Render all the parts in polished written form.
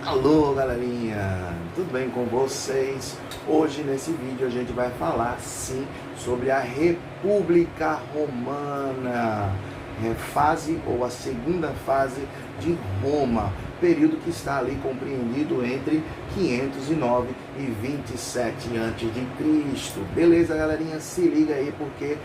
Alô galerinha, tudo bem com vocês? Hoje nesse vídeo a gente vai falar sim sobre a República Romana, fase ou a segunda fase de Roma, período que está ali compreendido entre 509 e 27 a.C. Beleza galerinha? Se liga aí porque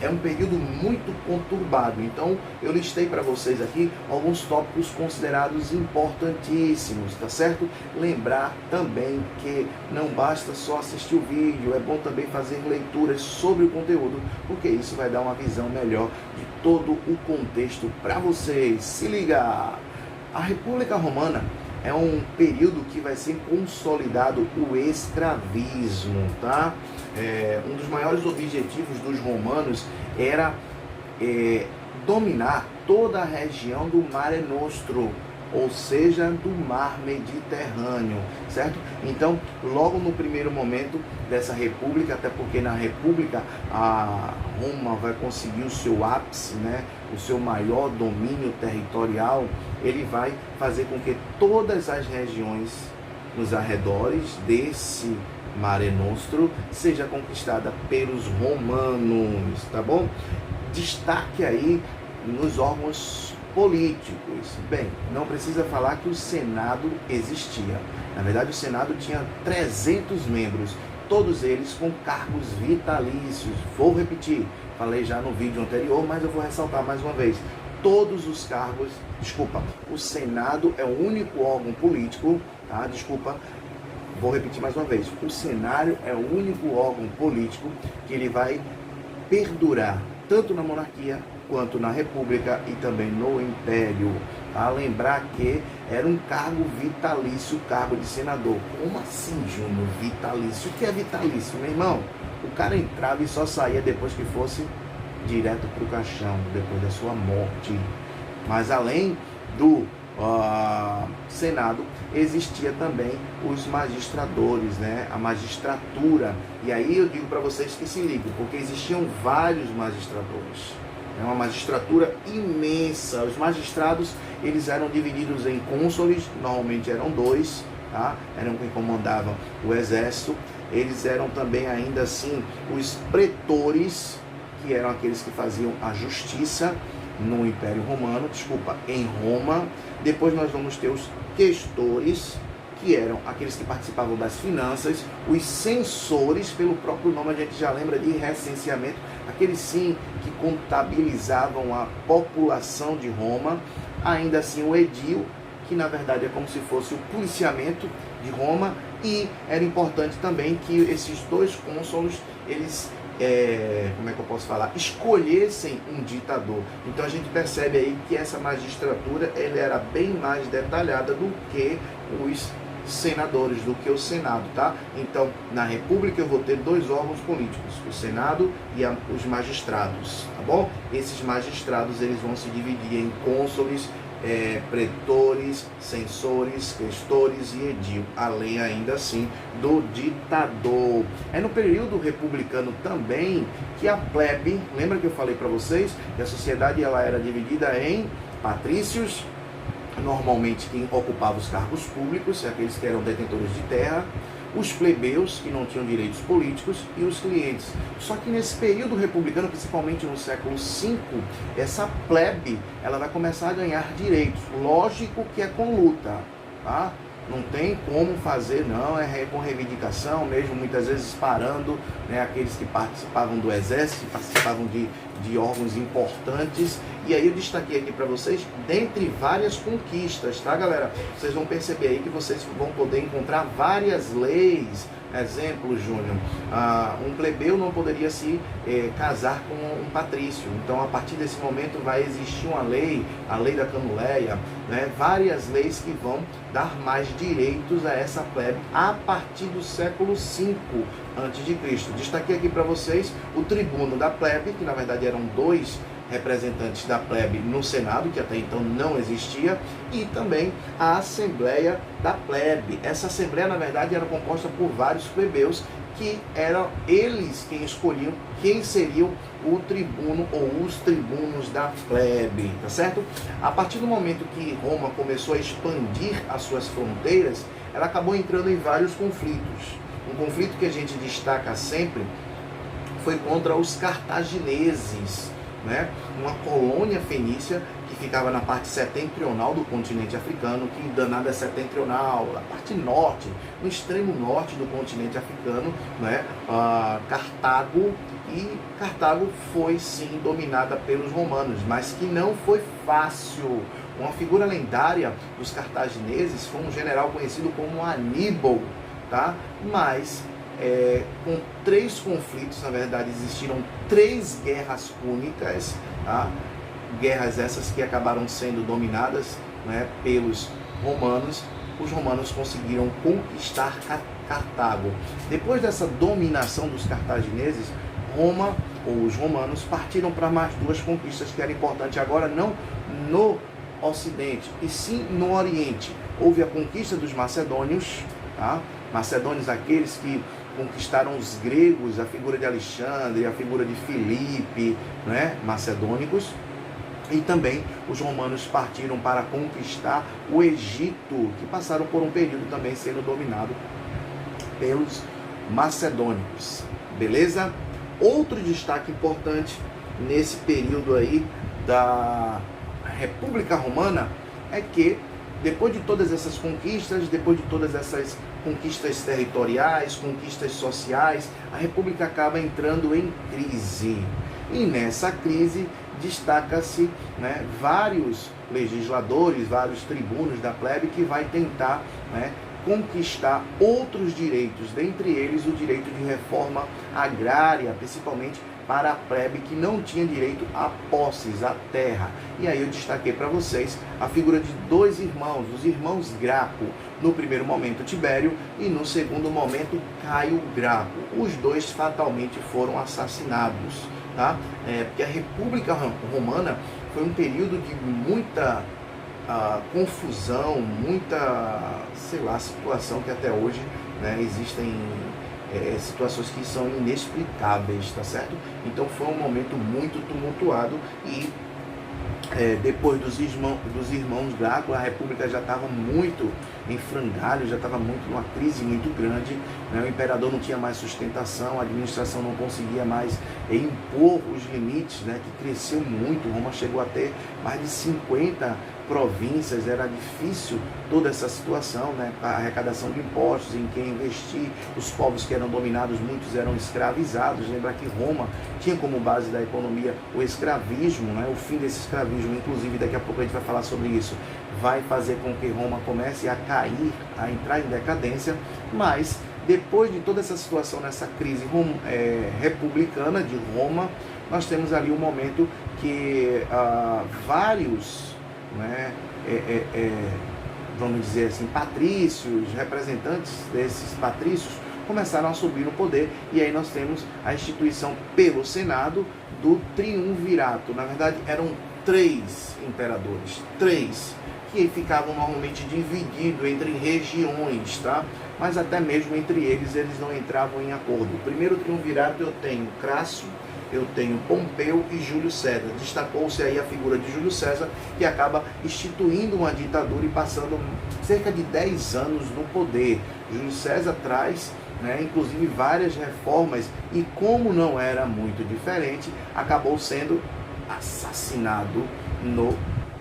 é um período muito conturbado, então eu listei para vocês aqui alguns tópicos considerados importantíssimos, tá certo? Lembrar também que não basta só assistir o vídeo, é bom também fazer leituras sobre o conteúdo, porque isso vai dar uma visão melhor de todo o contexto para vocês. Se liga! A República Romana é um período que vai ser consolidado o escravismo, tá? Um dos maiores objetivos dos romanos era dominar toda a região do Mare Nostrum, ou seja, do mar Mediterrâneo, certo? Então, logo no primeiro momento dessa república, até porque na república a Roma vai conseguir o seu ápice, né? O seu maior domínio territorial, ele vai fazer com que todas as regiões nos arredores desse Mare Nostrum seja conquistada pelos romanos, tá bom? Destaque aí nos órgãos políticos. Bem, não precisa falar que o Senado existia. Na verdade, o Senado tinha 300 membros, todos eles com cargos vitalícios. Vou repetir, falei já no vídeo anterior, mas eu vou ressaltar mais uma vez. Todos os cargos, o Senado é o único órgão político, tá? Vou repetir mais uma vez. O Senado é o único órgão político que ele vai perdurar tanto na monarquia quanto na república e também no império. A lembrar que era um cargo vitalício, o cargo de senador. Como assim, Júnior? Vitalício? O que é vitalício, meu irmão? O cara entrava e só saía depois que fosse direto para o caixão, depois da sua morte. Mas além do Senado, existia também os magistradores, né? A magistratura. E aí eu digo para vocês que se liguem, porque existiam vários magistradores. É uma magistratura imensa. Os magistrados, eles eram divididos em cônsules, normalmente eram dois, tá? Eram quem comandavam o exército. Eles eram também, ainda assim, os pretores, que eram aqueles que faziam a justiça no Império Romano, em Roma. Depois nós vamos ter os questores, que eram aqueles que participavam das finanças, os censores, pelo próprio nome a gente já lembra de recenseamento, aqueles sim que contabilizavam a população de Roma, ainda assim o edil, que na verdade é como se fosse o policiamento de Roma, e era importante também que esses dois cônsules, eles escolhessem um ditador. Então a gente percebe aí que essa magistratura ela era bem mais detalhada do que os senadores, do que o Senado, tá? Então, na República eu vou ter dois órgãos políticos, o Senado e os magistrados, tá bom? Esses magistrados, eles vão se dividir em cônsules, pretores, censores, questores e edil, além ainda assim do ditador. É no período republicano também que a plebe, lembra que eu falei para vocês que a sociedade ela era dividida em patrícios, normalmente quem ocupava os cargos públicos, aqueles que eram detentores de terra, os plebeus, que não tinham direitos políticos, e os clientes. Só que nesse período republicano, principalmente no século V, essa plebe ela vai começar a ganhar direitos. Lógico que é com luta, tá? Não tem como fazer, não, é com reivindicação, mesmo muitas vezes parando, né, aqueles que participavam do exército, participavam de órgãos importantes. E aí eu destaquei aqui para vocês, dentre várias conquistas, tá galera? Vocês vão perceber aí que vocês vão poder encontrar várias leis. Exemplo, Júnior, um plebeu não poderia se casar com um patrício. Então, a partir desse momento vai existir uma lei, a lei da Canuleia, né? Várias leis que vão dar mais direitos a essa plebe a partir do século V a.C. Destaquei aqui para vocês o tribuno da plebe, que na verdade eram dois representantes da plebe no Senado, que até então não existia, e também a Assembleia da Plebe. Essa Assembleia, na verdade, era composta por vários plebeus, que eram eles quem escolhiam quem seriam o tribuno ou os tribunos da plebe, tá certo? A partir do momento que Roma começou a expandir as suas fronteiras, ela acabou entrando em vários conflitos. Um conflito que a gente destaca sempre foi contra os cartagineses, né? Uma colônia fenícia que ficava na parte setentrional do continente africano, que danada é setentrional, na parte norte, no extremo norte do continente africano, né? Cartago, e Cartago foi sim dominada pelos romanos, mas que não foi fácil. Uma figura lendária dos cartagineses foi um general conhecido como Aníbal, tá? Mas com 3 conflitos, na verdade existiram 3 guerras púnicas, tá? Guerras essas que acabaram sendo dominadas, né, pelos romanos. Os romanos conseguiram conquistar Cartago. Depois dessa dominação dos cartagineses, Roma, ou os romanos, partiram para mais 2 conquistas que eram importantes agora, não no Ocidente, e sim no Oriente. Houve a conquista dos macedônios, tá? Macedônios, aqueles que conquistaram os gregos, a figura de Alexandre, a figura de Filipe, né? Macedônicos. E também os romanos partiram para conquistar o Egito, que passaram por um período também sendo dominado pelos macedônicos. Beleza? Outro destaque importante nesse período aí da República Romana é que depois de todas essas conquistas, depois de todas essas conquistas territoriais, conquistas sociais, a República acaba entrando em crise. E nessa crise destaca-se, né, vários legisladores, vários tribunos da plebe que vai tentar, né, conquistar outros direitos, dentre eles o direito de reforma agrária, principalmente para a plebe que não tinha direito a posses, a terra. E aí eu destaquei para vocês a figura de 2 irmãos, os irmãos Graco, no primeiro momento Tibério e no segundo momento Caio Graco. Os 2 fatalmente foram assassinados, tá? Porque a República Romana foi um período de muita confusão, muita, sei lá, situação que até hoje, né, existem situações que são inexplicáveis, tá certo? Então foi um momento muito tumultuado e depois dos irmãos Graco, a República já estava muito em frangalhos, já estava muito numa crise muito grande, né? O imperador não tinha mais sustentação, a administração não conseguia mais impor os limites, né? Que cresceu muito. Roma chegou a ter mais de 50 províncias, era difícil toda essa situação, né? A arrecadação de impostos, em quem investir, os povos que eram dominados, muitos eram escravizados. Lembrar que Roma tinha como base da economia o escravismo, né? O fim desse escravismo, inclusive daqui a pouco a gente vai falar sobre isso, vai fazer com que Roma comece a cair, a entrar em decadência. Mas depois de toda essa situação, nessa crise republicana de Roma, nós temos ali um momento que vários, né, vamos dizer assim, patrícios, representantes desses patrícios começaram a subir no poder, e aí nós temos a instituição pelo Senado do triunvirato. Na verdade eram 3 imperadores, 3, que ficavam normalmente divididos entre regiões, tá? Mas até mesmo entre eles não entravam em acordo. O primeiro triunvirato eu tenho Crasso, eu tenho Pompeu e Júlio César. Destacou-se aí a figura de Júlio César, que acaba instituindo uma ditadura e passando cerca de 10 anos no poder. Júlio César traz, né, inclusive várias reformas, e como não era muito diferente, acabou sendo assassinado no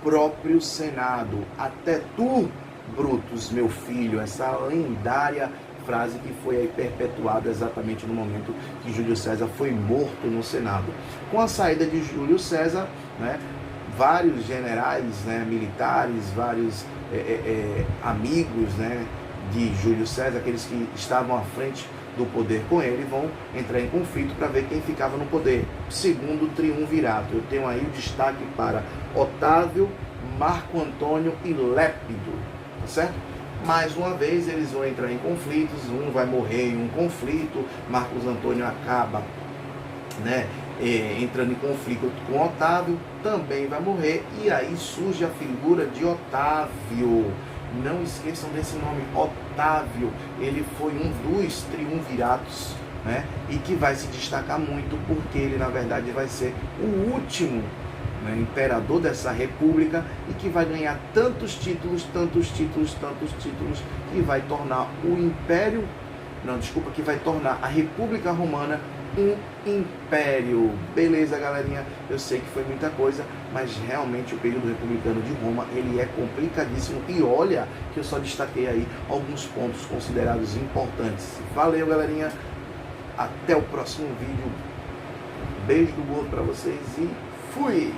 próprio Senado. Até tu, Brutus, meu filho, essa lendária frase que foi aí perpetuada exatamente no momento que Júlio César foi morto no Senado. Com a saída de Júlio César, né, vários generais, né, militares, vários amigos, né, de Júlio César, aqueles que estavam à frente do poder com ele, vão entrar em conflito para ver quem ficava no poder. Segundo triunvirato, eu tenho aí o destaque para Otávio, Marco Antônio e Lépido, tá certo? Mais uma vez eles vão entrar em conflitos, um vai morrer em um conflito, Marcos Antônio acaba, né, entrando em conflito com Otávio, também vai morrer, e aí surge a figura de Otávio. Não esqueçam desse nome, Otávio. Ele foi um dos triunviratos, né? E que vai se destacar muito porque ele, na verdade, vai ser o último, né, imperador dessa república, e que vai ganhar tantos títulos, que vai tornar o império, que vai tornar a República Romana um império. Beleza, galerinha? Eu sei que foi muita coisa, mas realmente o período republicano de Roma, ele é complicadíssimo. E olha que eu só destaquei aí alguns pontos considerados importantes. Valeu, galerinha. Até o próximo vídeo. Beijo do gordo para vocês e fui!